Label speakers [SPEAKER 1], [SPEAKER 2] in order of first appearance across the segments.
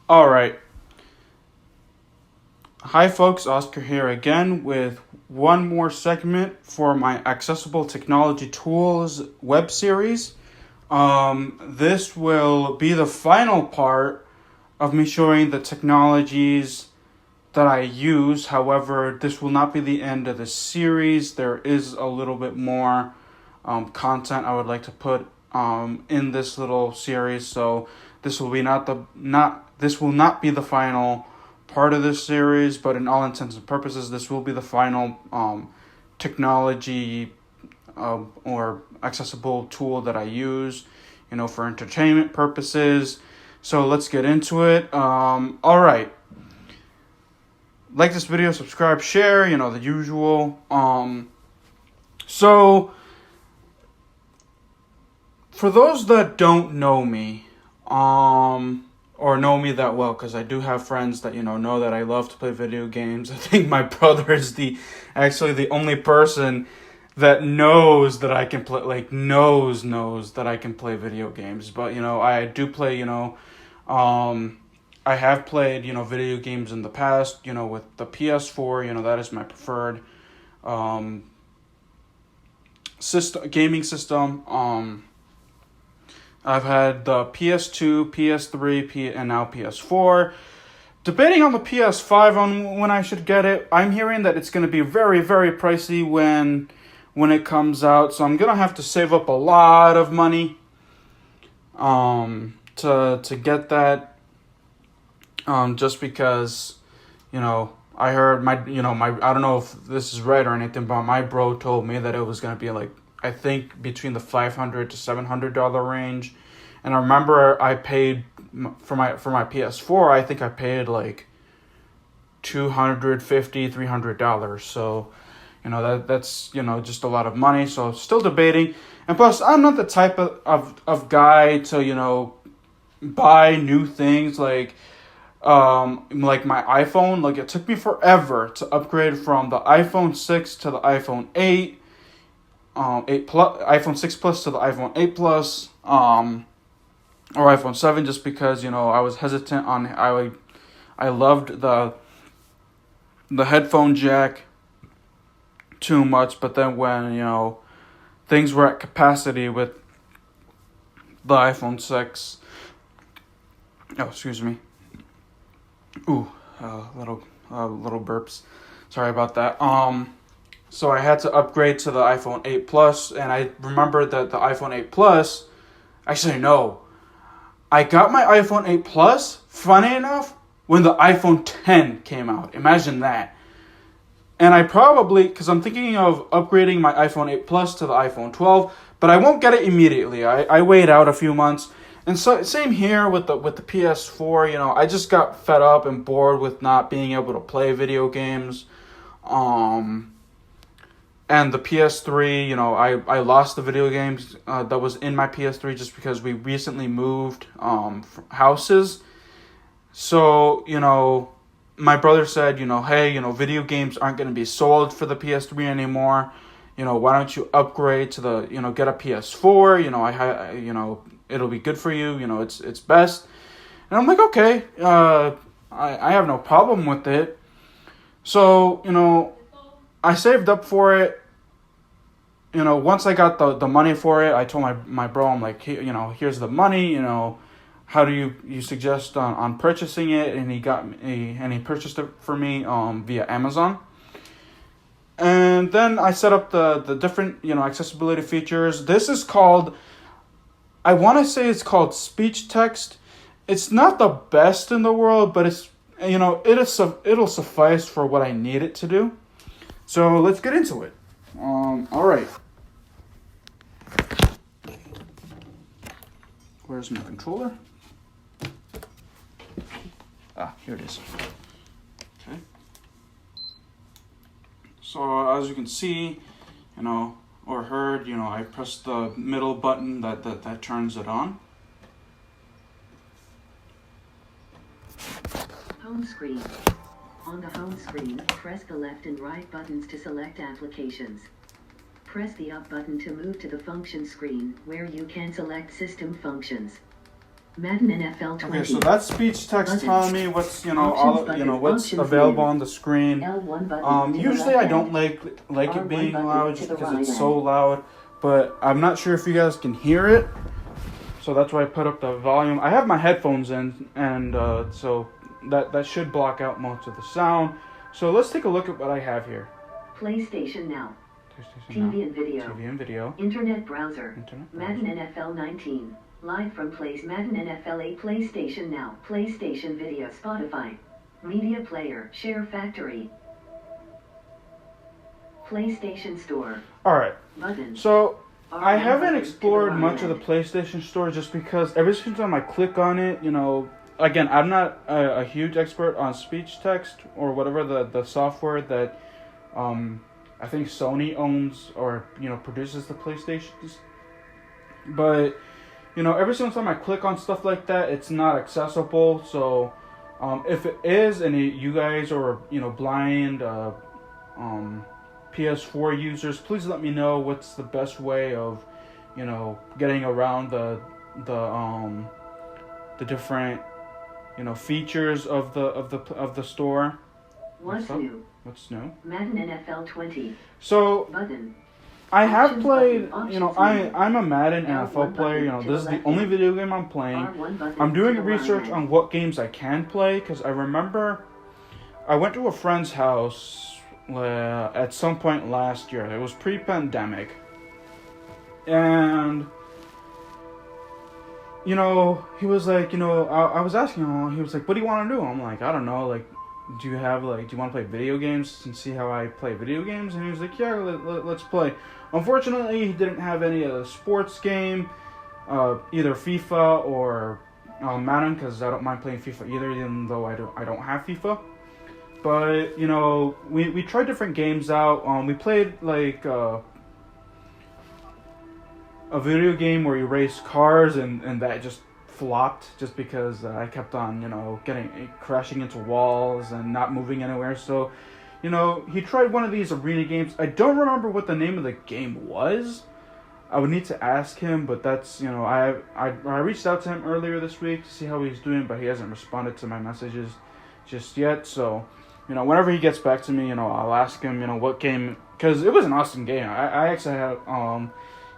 [SPEAKER 1] All right. Hi, folks. Oscar here again with one more segment for my Accessible Technology Tools web series. This will be the final part of me showing the technologies that I use. However, this will not be the end of the series. There is a little bit more content I would like to put in this little series. So this will be this will not be the final part of this series, but in all intents and purposes, this will be the final technology or accessible tool that I use, for entertainment purposes. So let's get into it. All right. Like this video, subscribe, share, the usual. So for those that don't know me, or know me that well, because I do have friends that know that I love to play video games. I think my brother is actually the only person that knows that I can play, like knows that I can play video games. But I do play. I have played video games in the past. With the PS4. That is my preferred gaming system. I've had the PS2, PS3, and now PS4. Debating on the PS5 on when I should get it. I'm hearing that it's going to be very, very pricey when it comes out. So I'm going to have to save up a lot of money to get that. Just because, I heard my I don't know if this is right or anything, but my bro told me that it was going to be like, I think between the $500 to $700 range. And I remember I paid for my PS4, I think I paid like $250, $300. So, that's just a lot of money. So still debating. And plus, I'm not the type of guy to, buy new things like my iPhone. Like, it took me forever to upgrade from the iPhone 6 to the iPhone 8. 8 plus, iPhone 6 Plus to the iPhone 8 Plus, or iPhone 7, just because I was hesitant on. I loved the headphone jack too much, but then when things were at capacity with the iPhone 6. Oh, excuse me. Ooh, little burps. Sorry about that. So I had to upgrade to the iPhone 8 Plus, and I remember that the iPhone 8 Plus, actually no, I got my iPhone 8 Plus, funny enough, when the iPhone 10 came out. Imagine that. And I probably, because I'm thinking of upgrading my iPhone 8 Plus to the iPhone 12, but I won't get it immediately. I wait out a few months. And so same here with the PS4, I just got fed up and bored with not being able to play video games. And the PS3, I lost the video games that was in my PS3 just because we recently moved houses. So, my brother said, hey, video games aren't going to be sold for the PS3 anymore. Why don't you upgrade to the, get a PS4? It'll be good for you. It's best. And I'm like, okay, I have no problem with it. So, I saved up for it. Once I got the money for it, I told my bro, I'm like, hey, here's the money, how do you suggest on purchasing it? And he purchased it for me via Amazon. And then I set up the different, accessibility features. This is called, I want to say it's called speech text. It's not the best in the world, but it's, it'll suffice for what I need it to do. So let's get into it. All right. Where's my controller? Here it is. Okay. So as you can see, or heard, I pressed the middle button that turns it on.
[SPEAKER 2] Home screen. On the home screen, press the left and right buttons to select applications. Press the up button to move to the function screen, where you can select system functions. Madden NFL 20.
[SPEAKER 1] Okay, so that's speech text
[SPEAKER 2] Buttons.
[SPEAKER 1] telling me what's
[SPEAKER 2] Options button.
[SPEAKER 1] what's
[SPEAKER 2] Options
[SPEAKER 1] available
[SPEAKER 2] menu.
[SPEAKER 1] on the screen.
[SPEAKER 2] L1 button. To the
[SPEAKER 1] Usually
[SPEAKER 2] left
[SPEAKER 1] I don't
[SPEAKER 2] hand.
[SPEAKER 1] like it
[SPEAKER 2] R1
[SPEAKER 1] being
[SPEAKER 2] button
[SPEAKER 1] loud
[SPEAKER 2] to
[SPEAKER 1] just
[SPEAKER 2] the
[SPEAKER 1] because
[SPEAKER 2] right
[SPEAKER 1] it's
[SPEAKER 2] hand.
[SPEAKER 1] so loud, but I'm not sure if you guys can hear it, so that's why I put up the volume. I have my headphones in, and so that should block out most of the sound. So let's take a look at what I have here.
[SPEAKER 2] PlayStation Now.
[SPEAKER 1] PlayStation
[SPEAKER 2] TV
[SPEAKER 1] Now.
[SPEAKER 2] and video.
[SPEAKER 1] TV and video.
[SPEAKER 2] Internet browser.
[SPEAKER 1] Internet
[SPEAKER 2] Madden NFL 19. Live from Madden NFL 8. PlayStation Now. PlayStation Video. Spotify. Media Player. Share Factory. PlayStation Store.
[SPEAKER 1] All right.
[SPEAKER 2] Button.
[SPEAKER 1] So I
[SPEAKER 2] R1
[SPEAKER 1] haven't
[SPEAKER 2] button to
[SPEAKER 1] explored
[SPEAKER 2] the
[SPEAKER 1] much of the
[SPEAKER 2] right
[SPEAKER 1] PlayStation Store just because every single time I click on it, again, I'm not a huge expert on speech text or whatever the software that I think Sony owns or produces the PlayStations. But every single time I click on stuff like that, it's not accessible. So if it is, and you guys are blind PS4 users, please let me know what's the best way of getting around the different features of the store.
[SPEAKER 2] What's new?
[SPEAKER 1] What's new?
[SPEAKER 2] Madden NFL 20.
[SPEAKER 1] So
[SPEAKER 2] Button.
[SPEAKER 1] I have
[SPEAKER 2] Options
[SPEAKER 1] played,
[SPEAKER 2] button, options menu.
[SPEAKER 1] I'm a Madden
[SPEAKER 2] L1
[SPEAKER 1] NFL player.
[SPEAKER 2] button to
[SPEAKER 1] This is
[SPEAKER 2] the
[SPEAKER 1] the
[SPEAKER 2] left
[SPEAKER 1] only
[SPEAKER 2] hand.
[SPEAKER 1] video game I'm playing.
[SPEAKER 2] R1 button
[SPEAKER 1] I'm doing
[SPEAKER 2] to the
[SPEAKER 1] research
[SPEAKER 2] right
[SPEAKER 1] on
[SPEAKER 2] hand.
[SPEAKER 1] what games I can play because I remember I went to a friend's house at some point last year. It was pre-pandemic, and he was like, I was asking him. He was like, "What do you want to do?" I'm like, "I don't know. Like, do you want to play video games and see how I play video games?" And he was like, "Yeah, let's play." Unfortunately, he didn't have any of the sports game, either FIFA or Madden, because I don't mind playing FIFA either, even though I don't have FIFA. But we tried different games out. We played like a video game where you race cars, and that just flopped just because I kept on crashing into walls and not moving anywhere. So he tried one of these arena games. I don't remember what the name of the game was. I would need to ask him, but that's I reached out to him earlier this week to see how he's doing, but he hasn't responded to my messages just yet. So whenever he gets back to me, I'll ask him what game, because it was an awesome game. I actually had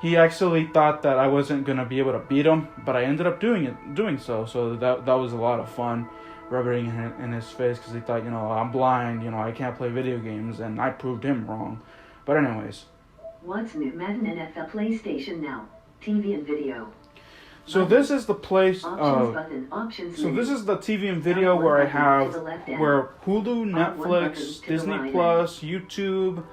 [SPEAKER 1] he actually thought that I wasn't gonna be able to beat him, but I ended up doing so. So that was a lot of fun, rubbing it in his face, because he thought I'm blind, I can't play video games, and I proved him wrong. But anyways.
[SPEAKER 2] What's new? Madden NFL PlayStation Now. TV and video.
[SPEAKER 1] So this is the place.
[SPEAKER 2] Options button. Options
[SPEAKER 1] So
[SPEAKER 2] menu.
[SPEAKER 1] this is the TV and video
[SPEAKER 2] L1
[SPEAKER 1] where I
[SPEAKER 2] button to
[SPEAKER 1] have
[SPEAKER 2] the left hand.
[SPEAKER 1] where Hulu,
[SPEAKER 2] R1
[SPEAKER 1] Netflix,
[SPEAKER 2] button to the
[SPEAKER 1] Disney
[SPEAKER 2] right
[SPEAKER 1] Plus, YouTube,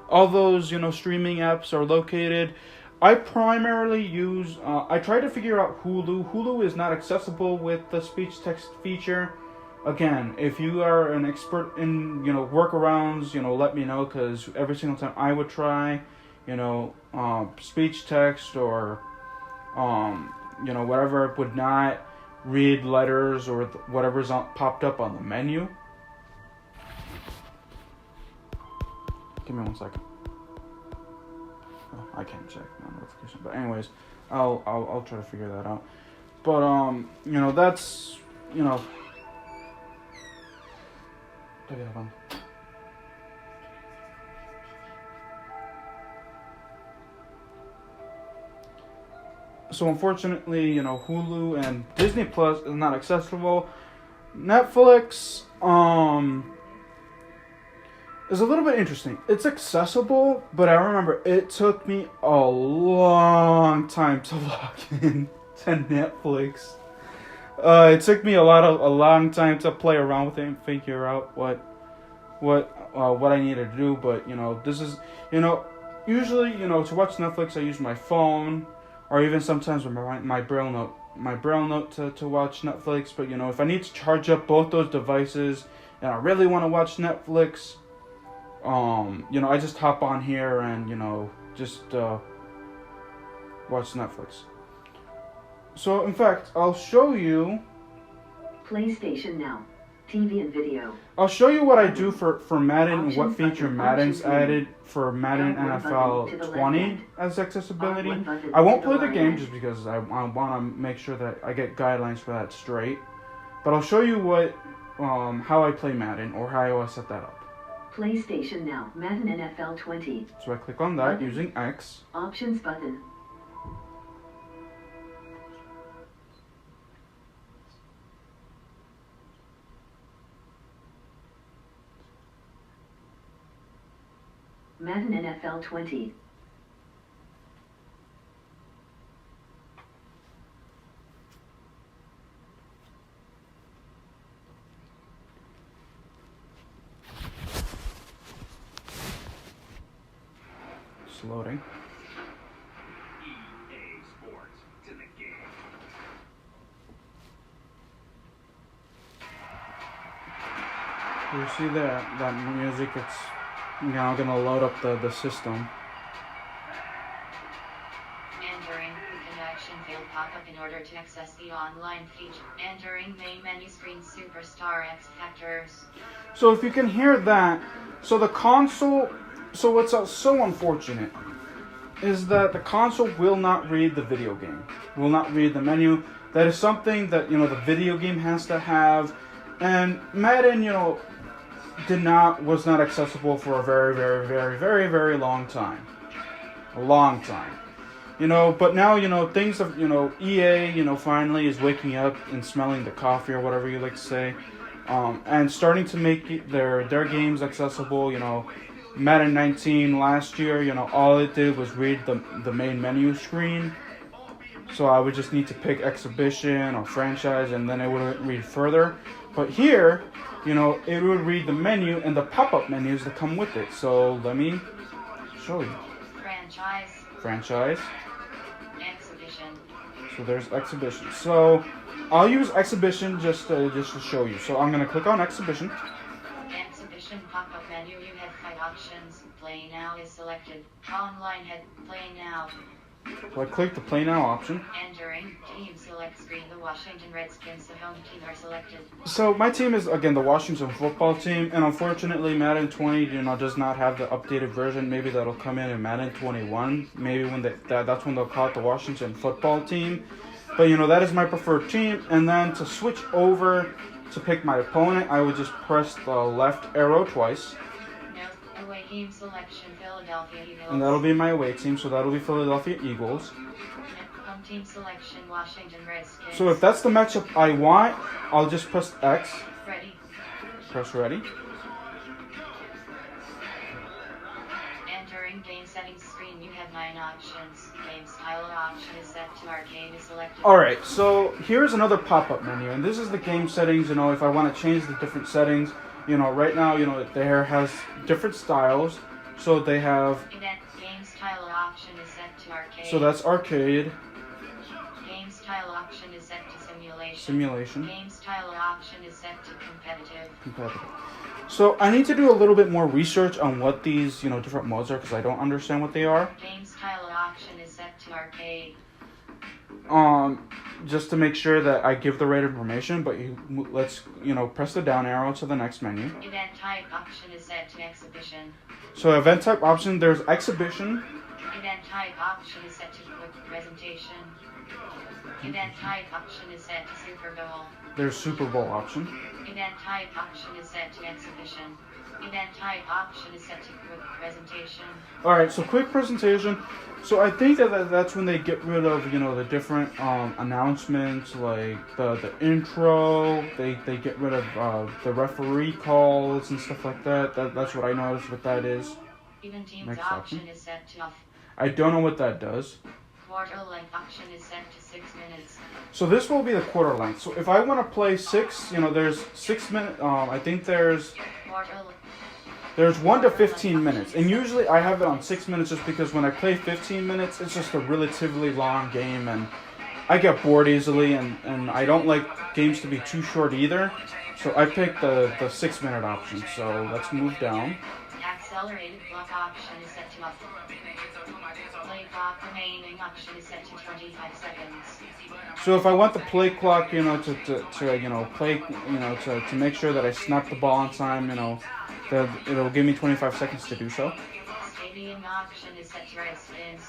[SPEAKER 1] all those streaming apps are located. I primarily use. I try to figure out Hulu. Hulu is not accessible with the speech text feature. Again, if you are an expert in workarounds, let me know, because every single time I would try, speech text or whatever would not read letters or whatever's popped up on the menu. Give me 1 second. Oh, I can't check my notification, but anyways, I'll try to figure that out. But that's So unfortunately, Hulu and Disney Plus is not accessible. Netflix is a little bit interesting. It's accessible, but I remember it took me a long time to log in to Netflix. It took me a long time to play around with it and figure out what I needed to do. But this is usually to watch Netflix I use my phone, or even sometimes with my Braille note to watch Netflix. But if I need to charge up both those devices and I really want to watch Netflix, I just hop on here and just watch Netflix. So in fact, I'll show you
[SPEAKER 2] PlayStation Now. TV and video.
[SPEAKER 1] I'll show you what I do for Madden and what
[SPEAKER 2] Options
[SPEAKER 1] feature
[SPEAKER 2] button,
[SPEAKER 1] Madden's
[SPEAKER 2] options menu.
[SPEAKER 1] added for Madden
[SPEAKER 2] L1 button to the
[SPEAKER 1] NFL
[SPEAKER 2] left
[SPEAKER 1] 20
[SPEAKER 2] hand.
[SPEAKER 1] as accessibility.
[SPEAKER 2] R1 button
[SPEAKER 1] I won't
[SPEAKER 2] to the
[SPEAKER 1] play the
[SPEAKER 2] right
[SPEAKER 1] game
[SPEAKER 2] hand.
[SPEAKER 1] just because I want to make sure that I get guidelines for that straight. But I'll show you what how I play Madden or how I set that up.
[SPEAKER 2] PlayStation Now, Madden NFL 20.
[SPEAKER 1] So I click on that
[SPEAKER 2] Button.
[SPEAKER 1] using X.
[SPEAKER 2] Options button. Madden NFL 20.
[SPEAKER 1] It's loading.
[SPEAKER 3] EA Sports to the game.
[SPEAKER 1] You see that music? It's now gonna load up the system.
[SPEAKER 4] Entering connection field pop-up in order to access the online feature. Entering main menu screen Superstar X Factors.
[SPEAKER 1] So if you can hear that, so the console, so what's so unfortunate is that the console will not read the video game, will not read the menu. That is something that, the video game has to have, and Madden, was not accessible for a very, very, very, very, very long time. A long time. But now, things have, EA, finally is waking up and smelling the coffee or whatever you like to say, and starting to make their games accessible. Madden 19 last year, all it did was read the main menu screen. So I would just need to pick exhibition or franchise, and then it would read further. But here, it would read the menu and the pop-up menus that come with it. So let me show you. Franchise.
[SPEAKER 4] Exhibition.
[SPEAKER 1] So there's exhibition. So I'll use exhibition just to show you. So I'm gonna click on exhibition.
[SPEAKER 4] Exhibition pop-up menu. You have 5 options. Play now is selected. Online head. Play now.
[SPEAKER 1] So I click the play now option.
[SPEAKER 4] Entering team select screen. The Washington Redskins, the home team, are selected.
[SPEAKER 1] So my team is again the Washington football team, and unfortunately Madden 20 does not have the updated version. Maybe that'll come in Madden 21. Maybe when that's when they'll call it the Washington football team. But that is my preferred team. And then to switch over to pick my opponent, I would just press the left arrow twice.
[SPEAKER 4] No away team selection. Philadelphia Eagles.
[SPEAKER 1] And that'll be my away team, so that'll be Philadelphia Eagles.
[SPEAKER 4] Home team selection. Washington Redskins.
[SPEAKER 1] So if that's the matchup I want, I'll just press X.
[SPEAKER 4] Ready.
[SPEAKER 1] Press ready.
[SPEAKER 4] Entering game settings screen. You have 9 options. Game style option is set to arcade is selected.
[SPEAKER 1] Alright, so here's another pop-up menu, and this is the game settings. If I want to change the different settings, right now, there has different styles. So they have.
[SPEAKER 4] Event game style option is set to arcade.
[SPEAKER 1] So that's arcade.
[SPEAKER 4] Game style option is set to simulation.
[SPEAKER 1] Simulation.
[SPEAKER 4] Game style option is set to competitive.
[SPEAKER 1] Competitive. So I need to do a little bit more research on what these, different modes are because I don't understand what they are.
[SPEAKER 4] Game style option is set to arcade.
[SPEAKER 1] Just to make sure that I give the right information, but let's, press the down arrow to the next menu.
[SPEAKER 4] Event type option is set to exhibition.
[SPEAKER 1] So event type option, there's exhibition.
[SPEAKER 4] Event type option is set to quick presentation. Event type option is set to Super Bowl.
[SPEAKER 1] There's Super Bowl option.
[SPEAKER 4] Event type option is set to exhibition. Event type option is set to quick presentation.
[SPEAKER 1] Alright, so quick presentation. So I think that's when they get rid of, the different announcements, like the intro. They get rid of the referee calls and stuff like that. That's what I noticed what that is.
[SPEAKER 4] Even teams
[SPEAKER 1] Next
[SPEAKER 4] option
[SPEAKER 1] option.
[SPEAKER 4] is set to off.
[SPEAKER 1] I don't know what that does.
[SPEAKER 4] Quarter length option is set to 6 minutes.
[SPEAKER 1] So this will be the quarter length. So if I want to play 6, there's 6 minutes. I think there's 1 to 15 minutes, and usually I have it on 6 minutes just because when I play 15 minutes, it's just a relatively long game, and I get bored easily, and I don't like games to be too short either. So I picked the 6 minute option. So let's move down.
[SPEAKER 4] Access accelerated block option is set to up. Play clock remaining option is set to 25 seconds.
[SPEAKER 1] So if I want the play clock, you know, to you know, play, you know, to make sure that I snap the ball on time, you know, that it'll give me 25 seconds to do so.
[SPEAKER 4] Stadium option is set to red spins.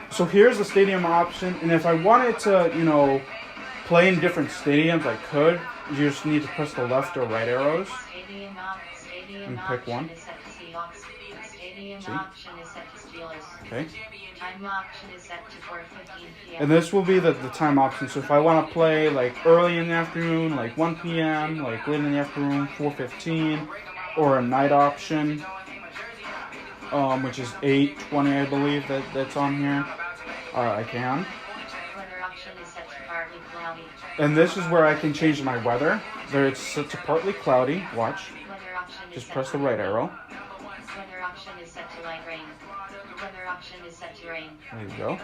[SPEAKER 1] So here's the stadium option, and if I wanted to, you know, play in different stadiums, I could. You just need to press the left or right arrows.
[SPEAKER 4] Stadium
[SPEAKER 1] And pick one.
[SPEAKER 4] option is set to Seahawks. Stadium
[SPEAKER 1] See?
[SPEAKER 4] option is set to Steelers.
[SPEAKER 1] Okay.
[SPEAKER 4] Time option is set to 4:15 p.m.
[SPEAKER 1] And this will be the time option. So if I want to play like early in the afternoon, like 1 p.m., like late in the afternoon, 4:15, or a night option, which is 8:20, I believe that's on here. I can.
[SPEAKER 4] Weather option is set to partly cloudy.
[SPEAKER 1] And this is where I can change my weather. There it's set to partly cloudy. Watch.
[SPEAKER 4] Weather option is
[SPEAKER 1] Just
[SPEAKER 4] set
[SPEAKER 1] press the
[SPEAKER 4] to
[SPEAKER 1] right arrow.
[SPEAKER 4] Weather option is set to light rain. Weather option is set to rain.
[SPEAKER 1] There you go.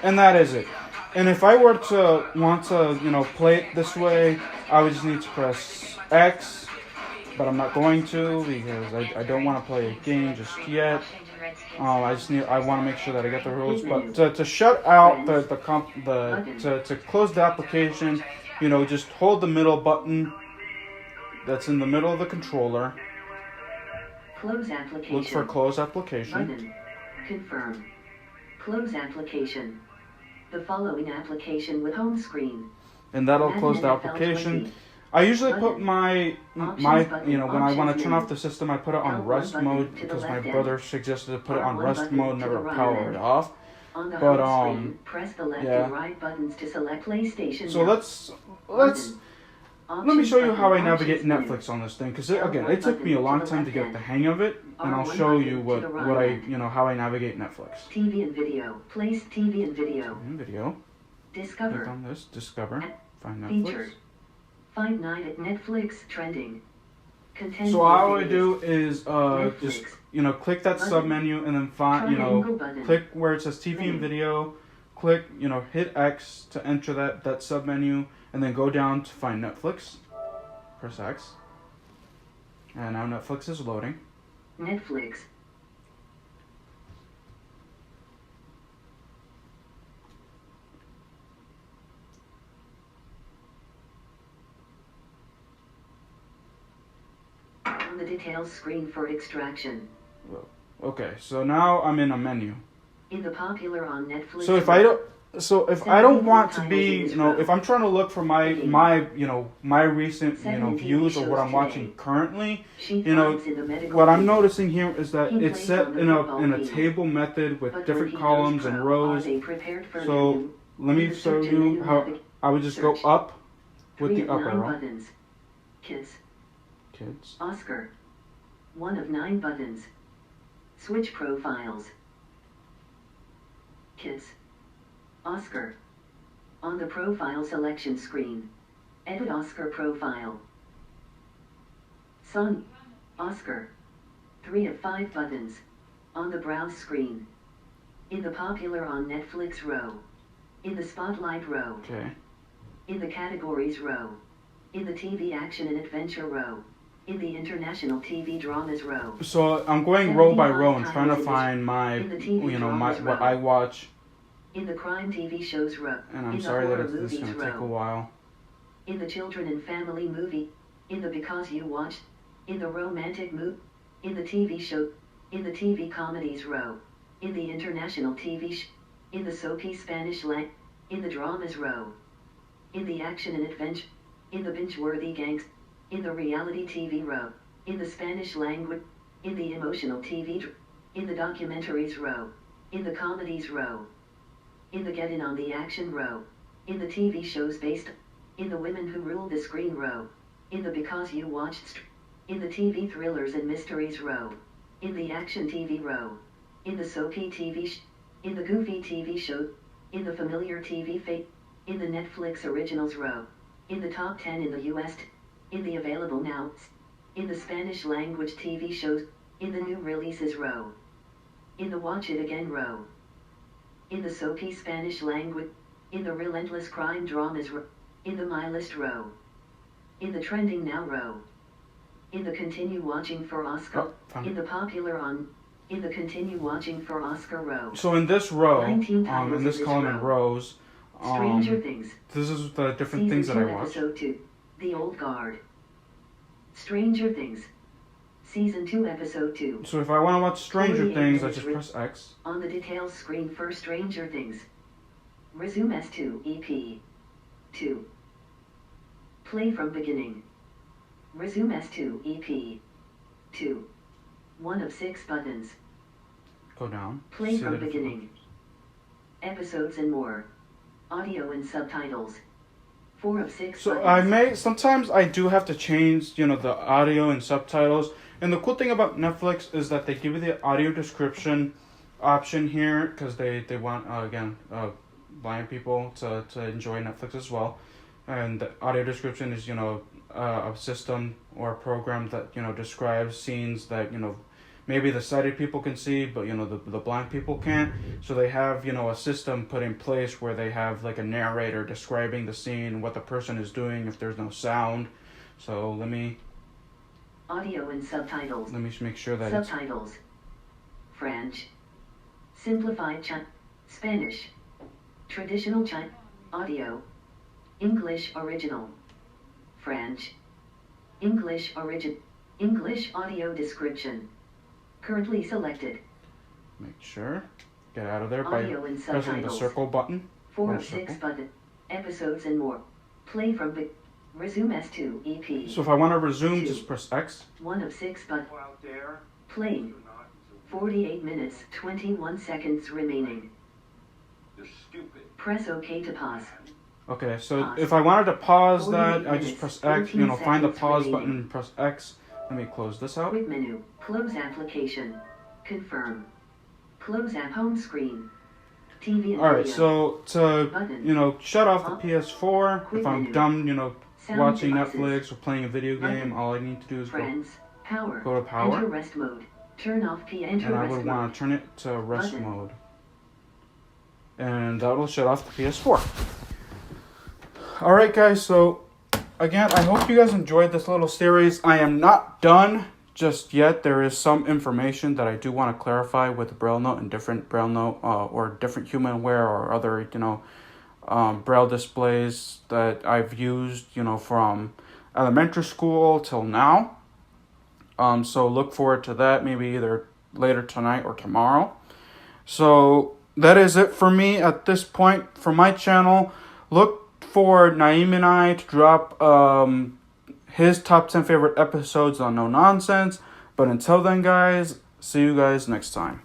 [SPEAKER 1] And that is it. And if I were to want to, you know, play it this way, I would just need to press X, but I'm not going to because I don't want to play a game just yet.
[SPEAKER 4] Washington Redskins.
[SPEAKER 1] I want to make sure that I get the rules. But to shut out to close the application, you know, just hold the middle button that's in the middle of the controller.
[SPEAKER 2] Close application.
[SPEAKER 1] Look for close application.
[SPEAKER 2] Button. Confirm. Close application. The following application with home screen.
[SPEAKER 1] And that'll close the application. I usually put my you know, when I want to turn off the system, I put it on rest mode because my brother suggested to put it on rest mode, never power it off.
[SPEAKER 2] On the
[SPEAKER 1] But
[SPEAKER 2] home screen, press the left
[SPEAKER 1] yeah.
[SPEAKER 2] and right buttons to select PlayStation.
[SPEAKER 1] So
[SPEAKER 2] Now.
[SPEAKER 1] let's let me
[SPEAKER 2] Options
[SPEAKER 1] show you
[SPEAKER 2] button,
[SPEAKER 1] how I navigate
[SPEAKER 2] options menu.
[SPEAKER 1] Netflix on this thing because again, it took me a long time to get the hang of it, and I'll
[SPEAKER 2] R1
[SPEAKER 1] show you
[SPEAKER 2] button to the
[SPEAKER 1] what I
[SPEAKER 2] right.
[SPEAKER 1] you know how I navigate Netflix.
[SPEAKER 2] TV and video. Place TV and video.
[SPEAKER 1] In video, click
[SPEAKER 2] Discover.
[SPEAKER 1] on this, discover, find Netflix.
[SPEAKER 2] Featured. Find night at Netflix trending. Content
[SPEAKER 1] So all I
[SPEAKER 2] videos.
[SPEAKER 1] do is just
[SPEAKER 2] Netflix.
[SPEAKER 1] you know click that
[SPEAKER 2] Button.
[SPEAKER 1] sub menu and then find you
[SPEAKER 2] Triangle
[SPEAKER 1] know
[SPEAKER 2] button.
[SPEAKER 1] click where it says TV and
[SPEAKER 2] Menu.
[SPEAKER 1] video, click you know hit X to enter that sub menu and then go down to find Netflix. Press X. And now Netflix is loading.
[SPEAKER 2] Netflix. On the details screen for extraction.
[SPEAKER 1] Okay, so now I'm in a menu.
[SPEAKER 2] In the popular on Netflix.
[SPEAKER 1] So if I don't want to be, you know, if I'm trying to look for my you know my recent you know views or what I'm watching currently, you know, what I'm noticing here is that it's set in a table method with different columns and rows. So let me show you how I would just go up with the up arrow.
[SPEAKER 2] Buttons. Kids.
[SPEAKER 1] Kids.
[SPEAKER 2] Oscar. 1 of 9 buttons. Switch profiles. Kids. Oscar. On the profile selection screen. Edit Oscar profile. Son. Oscar. 3 of 5 buttons. On the browse screen. In the popular on Netflix row. In the spotlight row.
[SPEAKER 1] Okay.
[SPEAKER 2] In the categories row. In the TV action and adventure row. In the international TV dramas row.
[SPEAKER 1] So I'm going row by row and trying to find my you know my what I watch.
[SPEAKER 2] In the crime TV shows row.
[SPEAKER 1] And I'm
[SPEAKER 2] in
[SPEAKER 1] sorry
[SPEAKER 2] the
[SPEAKER 1] that
[SPEAKER 2] horror
[SPEAKER 1] this is
[SPEAKER 2] movies
[SPEAKER 1] going to take a
[SPEAKER 2] row.
[SPEAKER 1] while.
[SPEAKER 2] In the children and family movie. In the because you watched. In the romantic movie. In the TV show. In the TV comedies row. In the international TV in the soapy Spanish lang. In the dramas row. In the action and adventure. In the binge-worthy gangs. In the reality TV row. In the Spanish language. In the emotional TV. In the documentaries row. In the comedies row. In the get in on the action row. In the TV shows based. In the women who rule the screen row. In the because you watched. In the TV thrillers and mysteries row. In the action TV row. In the soapy TV in the goofy TV show. In the familiar TV fate. In the Netflix originals row. In the top 10 in the US. In the available now. In the Spanish language TV shows. In the new releases row. In the watch it again row. In the soapy Spanish language. In the relentless crime dramas row. In the my list row. In the trending now row. In the continue watching for Oscar.
[SPEAKER 1] Oh, found
[SPEAKER 2] In
[SPEAKER 1] it.
[SPEAKER 2] the popular on. In the continue watching for Oscar row.
[SPEAKER 1] So in this row,
[SPEAKER 2] 19 titles
[SPEAKER 1] in this
[SPEAKER 2] in
[SPEAKER 1] column
[SPEAKER 2] this
[SPEAKER 1] in
[SPEAKER 2] row.
[SPEAKER 1] rows,
[SPEAKER 2] Stranger Things.
[SPEAKER 1] this is the different
[SPEAKER 2] Season
[SPEAKER 1] things that
[SPEAKER 2] 2
[SPEAKER 1] I watch.
[SPEAKER 2] Episode 2. The Old Guard. Stranger Things. Season 2 Episode 2.
[SPEAKER 1] So if I want to watch Stranger
[SPEAKER 2] 48
[SPEAKER 1] Things, I
[SPEAKER 2] minutes
[SPEAKER 1] just
[SPEAKER 2] re-
[SPEAKER 1] press X.
[SPEAKER 2] On the details screen for Stranger Things. Resume S2 EP. 2. Play from beginning. Resume S2 EP. 2. 1 of 6 buttons.
[SPEAKER 1] Go down.
[SPEAKER 2] Play
[SPEAKER 1] see
[SPEAKER 2] from
[SPEAKER 1] the different-
[SPEAKER 2] beginning. Episodes and more. Audio and subtitles. 4 of 6
[SPEAKER 1] So
[SPEAKER 2] buttons.
[SPEAKER 1] sometimes I do have to change, the audio and subtitles. And the cool thing about Netflix is that they give you the audio description option here because they want, blind people to enjoy Netflix as well. And the audio description is, a system or a program that, describes scenes that, maybe the sighted people can see, but, the blind people can't. So they have, a system put in place where they have, like, a narrator describing the scene, what the person is doing if there's no sound. So let me
[SPEAKER 2] Audio and subtitles.
[SPEAKER 1] make sure that it's...
[SPEAKER 2] Subtitles. French. Simplified Spanish. Traditional Audio. English original. French. English audio description. Currently selected.
[SPEAKER 1] Make sure. Get out of there
[SPEAKER 2] Audio
[SPEAKER 1] by
[SPEAKER 2] and
[SPEAKER 1] pressing the
[SPEAKER 2] subtitles.
[SPEAKER 1] circle button.
[SPEAKER 2] 4
[SPEAKER 1] or
[SPEAKER 2] of 6
[SPEAKER 1] circle.
[SPEAKER 2] button. Episodes and more. Play from Resume S2 EP.
[SPEAKER 1] So if I want to resume,
[SPEAKER 2] 2.
[SPEAKER 1] just press X.
[SPEAKER 2] 1 of 6 button.
[SPEAKER 3] Go out there.
[SPEAKER 2] Playing.
[SPEAKER 3] You're not.
[SPEAKER 2] 48 minutes, 21 seconds remaining.
[SPEAKER 3] You're stupid.
[SPEAKER 2] Press OK to pause.
[SPEAKER 1] Okay, so
[SPEAKER 2] Pause.
[SPEAKER 1] if I wanted to pause
[SPEAKER 2] 48
[SPEAKER 1] that, I just
[SPEAKER 2] minutes,
[SPEAKER 1] press X.
[SPEAKER 2] 14
[SPEAKER 1] Find the
[SPEAKER 2] seconds
[SPEAKER 1] pause
[SPEAKER 2] remaining.
[SPEAKER 1] button and press X. Let me close this out.
[SPEAKER 2] Quick menu. Close application. Confirm. Close app home screen. TV and
[SPEAKER 1] Alright,
[SPEAKER 2] video.
[SPEAKER 1] so to,
[SPEAKER 2] Button.
[SPEAKER 1] shut off the
[SPEAKER 2] Up.
[SPEAKER 1] PS4,
[SPEAKER 2] Quick
[SPEAKER 1] if I'm
[SPEAKER 2] menu.
[SPEAKER 1] done,
[SPEAKER 2] Sound
[SPEAKER 1] watching
[SPEAKER 2] devices.
[SPEAKER 1] Netflix or playing a video game,
[SPEAKER 2] Button.
[SPEAKER 1] all I need to do is
[SPEAKER 2] Friends. Power.
[SPEAKER 1] go to power.
[SPEAKER 2] Enter rest mode. Turn off enter
[SPEAKER 1] And I
[SPEAKER 2] rest
[SPEAKER 1] would
[SPEAKER 2] mode.
[SPEAKER 1] want to turn it to rest
[SPEAKER 2] Button.
[SPEAKER 1] mode. And that will shut off the PS4. Alright guys, so again, I hope you guys enjoyed this little series. I am not done just yet. There is some information that I do want to clarify with the Braille Note and different Braille Note or different humanware or other, Braille displays that I've used, from elementary school till now. So look forward to that, maybe either later tonight or tomorrow. So that is it for me at this point for my channel. Look for Naeem and I to drop his top 10 favorite episodes on No Nonsense. But until then, guys, see you guys next time.